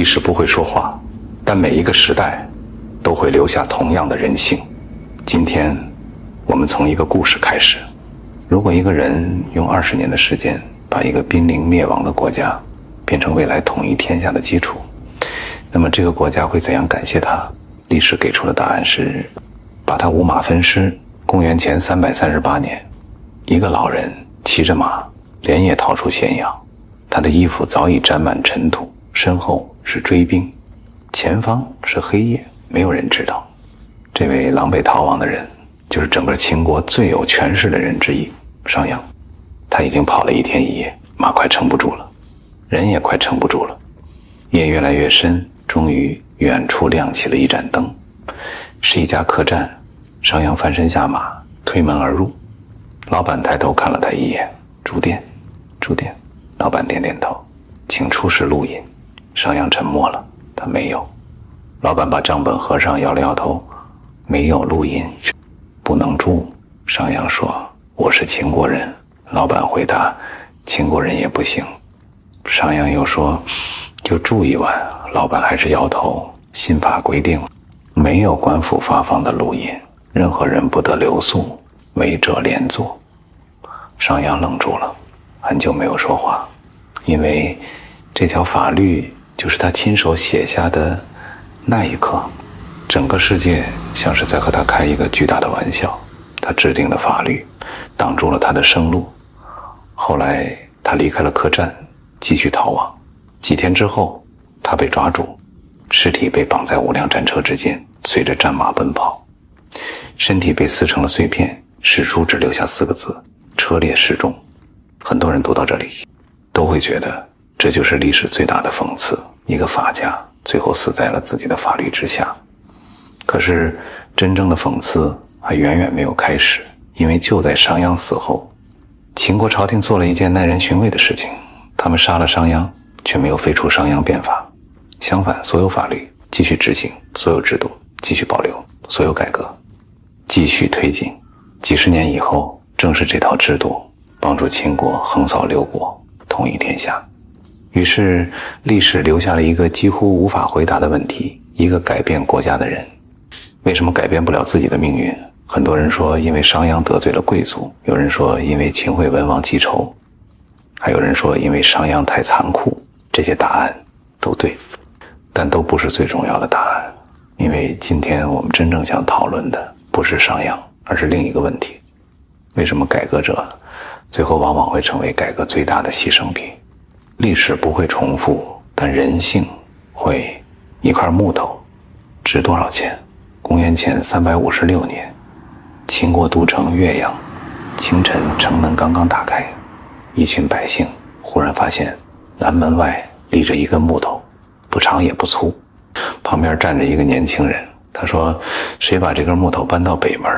史不会说话，但每一个时代都会留下同样的人性。今天我们从一个故事开始。如果一个人用20年的时间把一个濒临灭亡的国家变成未来统一天下的基础，那么这个国家会怎样感谢他？历史给出的答案是把他五马分尸。公元前338年，一个老人骑着马连夜逃出咸阳，他的衣服早已沾满尘土，身后是追兵，前方是黑夜，没有人知道。这位狼狈逃亡的人就是整个秦国最有权势的人之一，商鞅。他已经跑了1天1夜，马快撑不住了，人也快撑不住了。夜越来越深，终于远处亮起了一盏灯，是一家客栈。商鞅翻身下马，推门而入。老板抬头看了他一眼，住店，住店。老板点点头，请出示录音。商鞅沉默了，他没有。老板把账本合上，摇了摇头，没有录音，不能住。商鞅说，我是秦国人。老板回答，秦国人也不行。商鞅又说，就住1晚。老板还是摇头，新法规定没有官府发放的录音，任何人不得留宿，违者连坐。商鞅愣住了，很久没有说话，因为这条法律就是他亲手写下的。那一刻，整个世界像是在和他开一个巨大的玩笑。他制定的法律挡住了他的生路。后来他离开了客栈，继续逃亡。几天之后，他被抓住，尸体被绑在5辆战车之间，随着战马奔跑。身体被撕成了碎片，史书只留下4个字：车裂示众。很多人读到这里都会觉得这就是历史最大的讽刺，一个法家最后死在了自己的法律之下。可是真正的讽刺还远远没有开始，因为就在商鞅死后，秦国朝廷做了一件耐人寻味的事情，他们杀了商鞅，却没有废除商鞅变法。相反，所有法律继续执行，所有制度继续保留，所有改革继续推进。几十年以后，正是这套制度帮助秦国横扫6国，统一天下。于是历史留下了一个几乎无法回答的问题，一个改变国家的人为什么改变不了自己的命运？很多人说因为商鞅得罪了贵族，有人说因为秦惠文王记仇，还有人说因为商鞅太残酷。这些答案都对，但都不是最重要的答案。因为今天我们真正想讨论的不是商鞅，而是另一个问题：为什么改革者最后往往会成为改革最大的牺牲品？历史不会重复，但人性会。一块木头值多少钱？公元前356年，秦国都城岳阳，清晨城门刚刚打开，一群百姓忽然发现南门外立着一根木头，不长也不粗，旁边站着一个年轻人。他说，谁把这根木头搬到北门，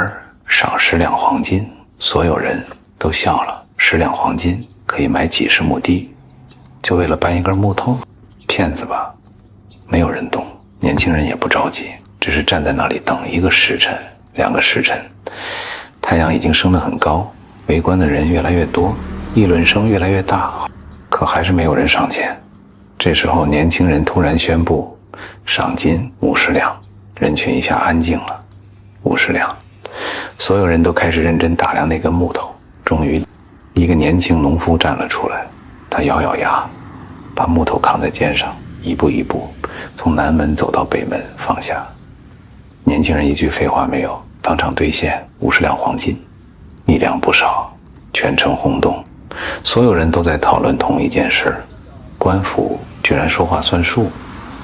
赏10两黄金。所有人都笑了，10两黄金可以买几十亩地，就为了搬一根木头？骗子吧。没有人动，年轻人也不着急，只是站在那里等1个时辰、2个时辰。太阳已经升得很高，围观的人越来越多，议论声越来越大，可还是没有人上前。这时候年轻人突然宣布，赏金50两。人群一下安静了。50两。所有人都开始认真打量那根木头。终于一个年轻农夫站了出来，他咬咬牙，把木头扛在肩上，一步一步从南门走到北门，放下。年轻人一句废话没有，当场兑现50两黄金，1两不少。全城轰动，所有人都在讨论同一件事，官府居然说话算数。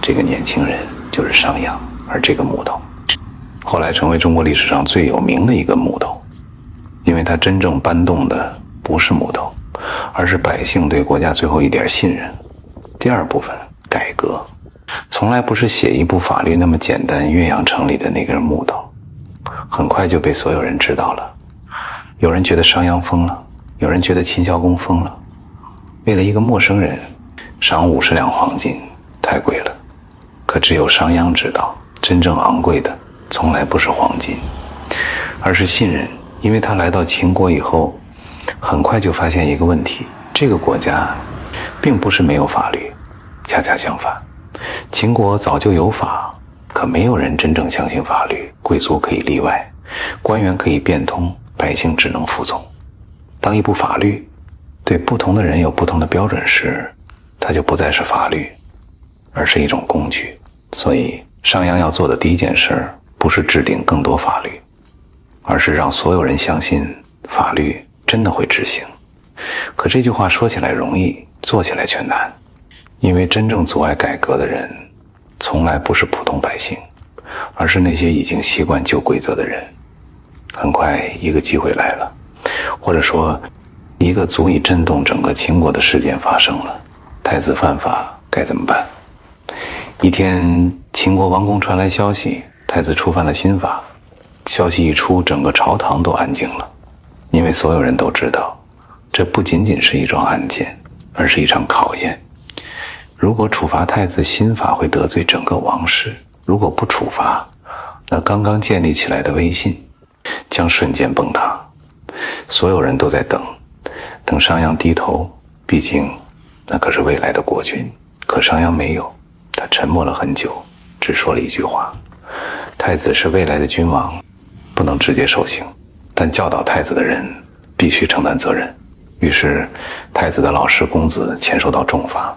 这个年轻人就是商鞅，而这个木头后来成为中国历史上最有名的一个木头，因为它真正搬动的不是木头，而是百姓对国家最后一点信任。第二部分，改革从来不是写一部法律那么简单。岳阳城里的那根木头很快就被所有人知道了。有人觉得商鞅疯了，有人觉得秦孝公疯了。为了一个陌生人赏50两黄金，太贵了。可只有商鞅知道，真正昂贵的从来不是黄金，而是信任。因为他来到秦国以后，很快就发现一个问题，这个国家并不是没有法律，恰恰相反，秦国早就有法，可没有人真正相信法律，贵族可以例外，官员可以变通，百姓只能服从。当一部法律对不同的人有不同的标准时，它就不再是法律，而是一种工具。所以商鞅要做的第一件事不是制定更多法律，而是让所有人相信法律真的会执行。可这句话说起来容易，做起来却难，因为真正阻碍改革的人从来不是普通百姓，而是那些已经习惯旧规则的人。很快一个机会来了，或者说一个足以震动整个秦国的事件发生了。太子犯法该怎么办？一天，秦国王宫传来消息，太子触犯了新法。消息一出，整个朝堂都安静了，因为所有人都知道，这不仅仅是一桩案件，而是一场考验。如果处罚太子新法会得罪整个王室，如果不处罚，那刚刚建立起来的威信将瞬间崩塌。所有人都在等商鞅低头，毕竟那可是未来的国君。可商鞅没有，他沉默了很久，只说了一句话：太子是未来的君王，不能直接受刑，但教导太子的人必须承担责任。于是太子的老师公子签受到重罚，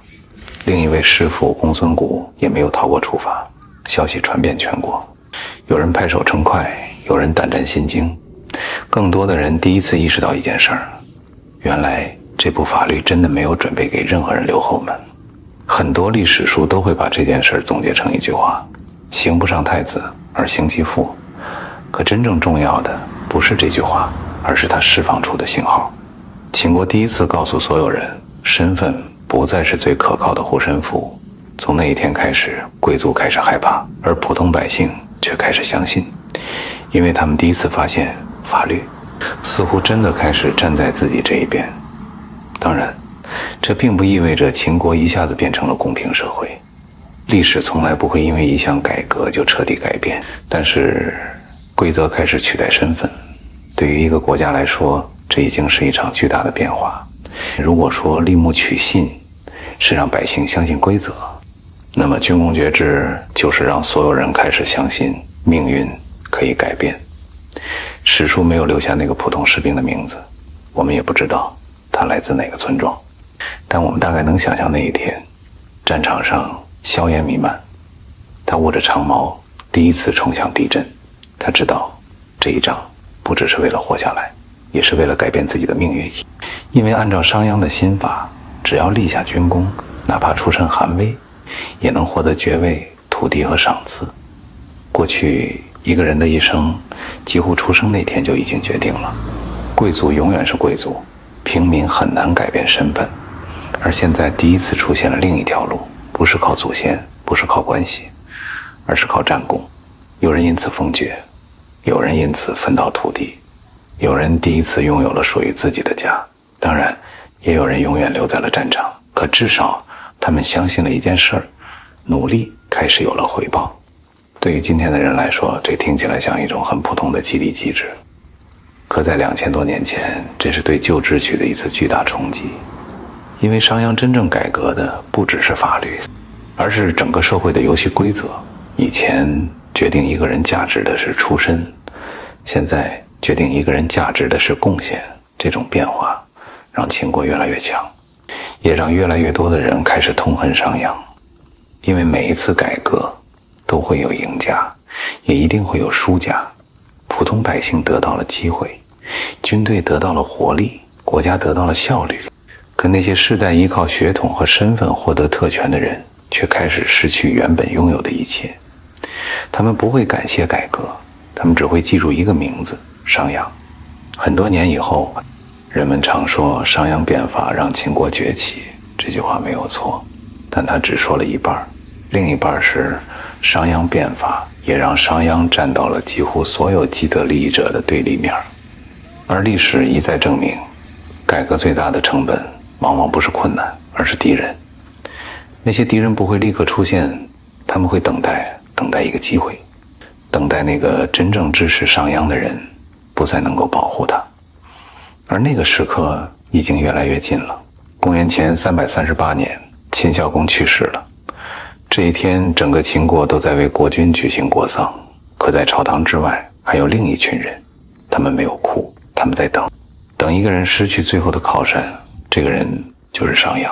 另一位师父公孙谷也没有逃过处罚。消息传遍全国，有人拍手称快，有人胆战心惊，更多的人第一次意识到一件事儿：原来这部法律真的没有准备给任何人留后门。很多历史书都会把这件事总结成一句话：刑不上太子，而刑其父。可真正重要的不是这句话，而是它释放出的信号。秦国第一次告诉所有人，身份不再是最可靠的护身符。从那一天开始，贵族开始害怕，而普通百姓却开始相信，因为他们第一次发现法律似乎真的开始站在自己这一边。当然，这并不意味着秦国一下子变成了公平社会。历史从来不会因为一项改革就彻底改变，但是规则开始取代身份。对于一个国家来说，这已经是一场巨大的变化。如果说立木取信是让百姓相信规则，那么军功爵制就是让所有人开始相信命运可以改变。史书没有留下那个普通士兵的名字，我们也不知道他来自哪个村庄，但我们大概能想象那一天，战场上硝烟弥漫，他握着长矛，第一次冲向敌阵。他知道这一仗不只是为了活下来，也是为了改变自己的命运。因为按照商鞅的新法，只要立下军功，哪怕出身寒微，也能获得爵位、土地和赏赐。过去一个人的一生几乎出生那天就已经决定了，贵族永远是贵族，平民很难改变身份。而现在第一次出现了另一条路，不是靠祖先，不是靠关系，而是靠战功。有人因此封爵，有人因此分到土地，有人第一次拥有了属于自己的家，当然也有人永远留在了战场。可至少他们相信了一件事儿，努力开始有了回报。对于今天的人来说，这听起来像一种很普通的激励机制，可在2000多年前，这是对旧秩序的一次巨大冲击。因为商鞅真正改革的不只是法律，而是整个社会的游戏规则。以前决定一个人价值的是出身，现在决定一个人价值的是贡献。这种变化让秦国越来越强，也让越来越多的人开始痛恨商鞅。因为每一次改革都会有赢家，也一定会有输家。普通百姓得到了机会，军队得到了活力，国家得到了效率。可那些世代依靠血统和身份获得特权的人，却开始失去原本拥有的一切。他们不会感谢改革，他们只会记住一个名字：商鞅。很多年以后，人们常说商鞅变法让秦国崛起，这句话没有错，但他只说了一半，另一半是商鞅变法也让商鞅站到了几乎所有既得利益者的对立面。而历史一再证明，改革最大的成本往往不是困难，而是敌人。那些敌人不会立刻出现，他们会等待一个机会，等待那个真正支持商鞅的人不再能够保护他。而那个时刻已经越来越近了。公元前338年，秦孝公去世了，这一天，整个秦国都在为国君举行国丧，可在朝堂之外还有另一群人，他们没有哭，他们在等一个人失去最后的靠山，这个人就是商鞅。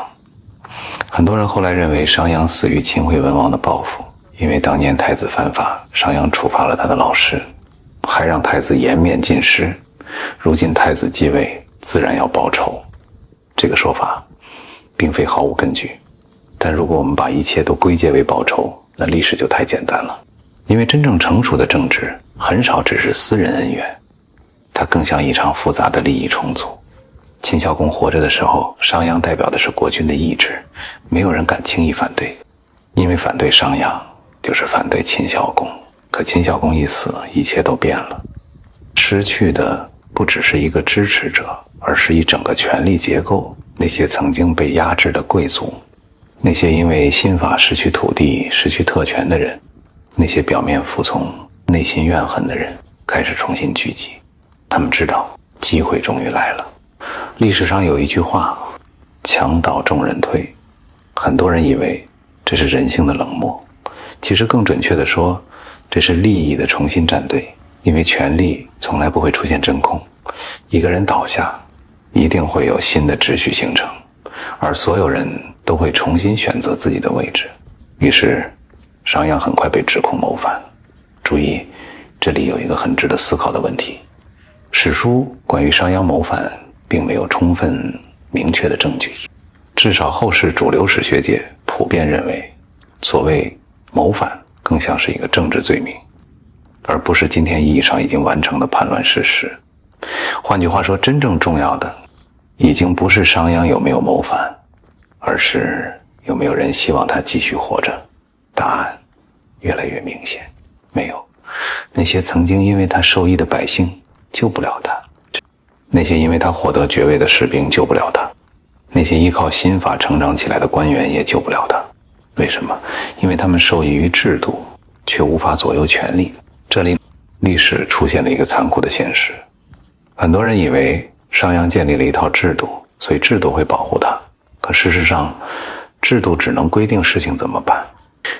很多人后来认为商鞅死于秦惠文王的报复，因为当年太子犯法，商鞅处罚了他的老师，还让太子颜面尽失，如今太子继位，自然要报仇。这个说法并非毫无根据，但如果我们把一切都归结为报仇，那历史就太简单了。因为真正成熟的政治很少只是私人恩怨，它更像一场复杂的利益冲突。秦孝公活着的时候，商鞅代表的是国君的意志，没有人敢轻易反对，因为反对商鞅就是反对秦孝公。可秦孝公一死，一切都变了，失去的不只是一个支持者，而是一整个权力结构。那些曾经被压制的贵族，那些因为新法失去土地、失去特权的人，那些表面服从、内心怨恨的人，开始重新聚集。他们知道机会终于来了。历史上有一句话，墙倒众人退，很多人以为这是人性的冷漠，其实更准确地说，这是利益的重新站队。因为权力从来不会出现真空，一个人倒下，一定会有新的秩序形成，而所有人都会重新选择自己的位置。于是商鞅很快被指控谋反。注意，这里有一个很值得思考的问题，史书关于商鞅谋反并没有充分明确的证据，至少后世主流史学界普遍认为，所谓谋反更像是一个政治罪名，而不是今天意义上已经完成的叛乱事实。换句话说，真正重要的已经不是商鞅有没有谋反，而是有没有人希望他继续活着。答案越来越明显，没有。那些曾经因为他受益的百姓救不了他，那些因为他获得爵位的士兵救不了他，那些依靠新法成长起来的官员也救不了他。为什么？因为他们受益于制度，却无法左右权力。这里历史出现了一个残酷的现实，很多人以为商鞅建立了一套制度，所以制度会保护他。可事实上，制度只能规定事情怎么办，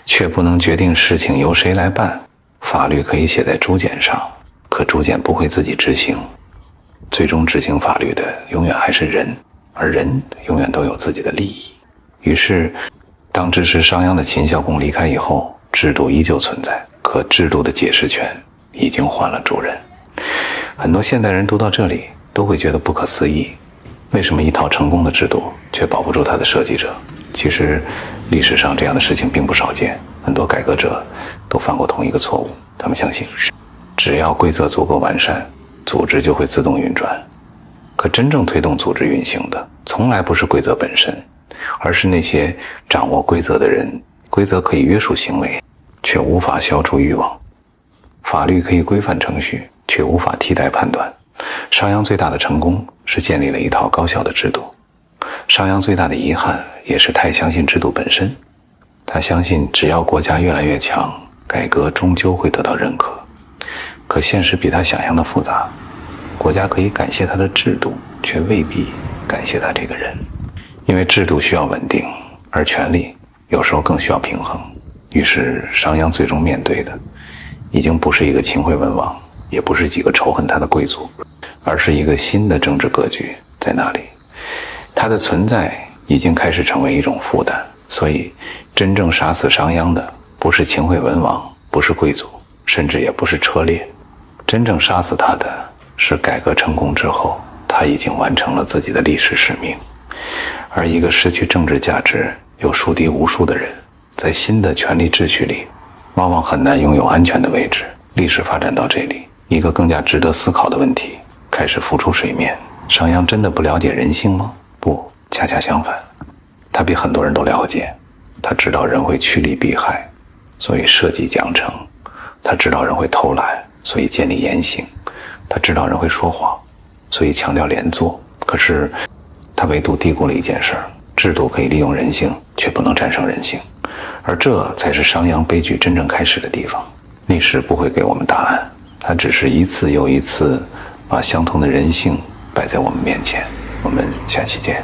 却不能决定事情由谁来办。法律可以写在竹简上，可竹简不会自己执行，最终执行法律的永远还是人，而人永远都有自己的利益。于是当支持商鞅的秦孝公离开以后，制度依旧存在，可制度的解释权已经换了主人。很多现代人读到这里都会觉得不可思议，为什么一套成功的制度却保不住它的设计者？其实历史上这样的事情并不少见，很多改革者都犯过同一个错误。他们相信只要规则足够完善，组织就会自动运转。可真正推动组织运行的从来不是规则本身，而是那些掌握规则的人。规则可以约束行为，却无法消除欲望；法律可以规范程序，却无法替代判断。商鞅最大的成功是建立了一套高效的制度，商鞅最大的遗憾也是太相信制度本身。他相信只要国家越来越强，改革终究会得到认可。可现实比他想象的复杂，国家可以感谢他的制度，却未必感谢他这个人。因为制度需要稳定，而权力有时候更需要平衡。于是商鞅最终面对的已经不是一个秦惠文王，也不是几个仇恨他的贵族，而是一个新的政治格局在那里。他的存在已经开始成为一种负担。所以真正杀死商鞅的不是秦惠文王，不是贵族，甚至也不是车裂。真正杀死他的是改革成功之后，他已经完成了自己的历史使命。而一个失去政治价值又树敌无数的人，在新的权力秩序里往往很难拥有安全的位置。历史发展到这里，一个更加值得思考的问题开始浮出水面：商鞅真的不了解人性吗？不，恰恰相反，他比很多人都了解。他知道人会趋利避害，所以设计奖惩；他知道人会偷懒，所以建立严刑；他知道人会说谎，所以强调连坐。可是他唯独低估了一件事：制度可以利用人性，却不能战胜人性。而这才是商鞅悲剧真正开始的地方。历史不会给我们答案，它只是一次又一次把相同的人性摆在我们面前。我们下期见。